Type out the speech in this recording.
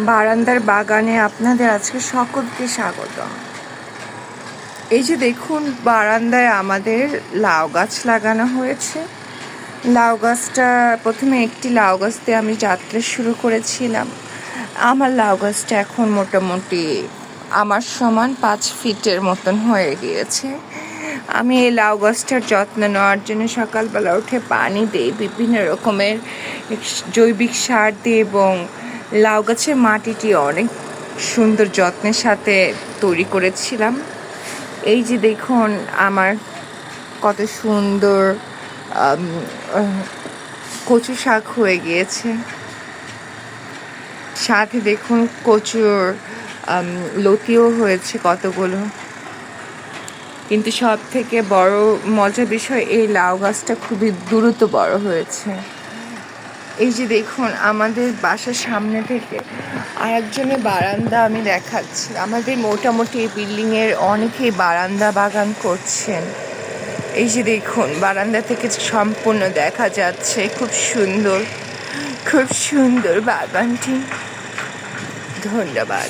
বারান্দার বাগানে আপনাদের আজকে সকলকে স্বাগতম। এই যে দেখুন, বারান্দায় আমাদের লাউ গাছ লাগানো হয়েছে। লাউ গাছটা প্রথমে একটি লাউ গাছ দিয়ে আমি যাত্রা শুরু করেছিলাম। আমার লাউ গাছটা এখন মোটামুটি আমার সমান 5 ফিটের মতন হয়ে গিয়েছে। আমি এই লাউ গাছটার যত্ন নেওয়ার জন্য সকালবেলা উঠে পানি দিই, বিভিন্ন রকমের জৈবিক সার দিই এবং লাউ গাছের মাটিটি অনেক সুন্দর যত্নের সাথে তৈরি করেছিলাম। এই যে দেখুন আমার কত সুন্দর কচু শাক হয়ে গিয়েছে, সাথে দেখুন কচুর লতিও হয়েছে কতগুলো। কিন্তু সব থেকে বড় মজার বিষয়, এই লাউ গাছটা খুবই দ্রুত বড় হয়েছে। এই যে দেখুন আমাদের বাসার সামনে থেকে আরেকজনের বারান্দা আমি দেখাচ্ছি। আমাদের মোটামুটি এই বিল্ডিংয়ের অনেকেই বারান্দা বাগান করছেন। এই যে দেখুন বারান্দা থেকে সম্পূর্ণ দেখা যাচ্ছে, খুব সুন্দর বাগানটি। ধন্যবাদ।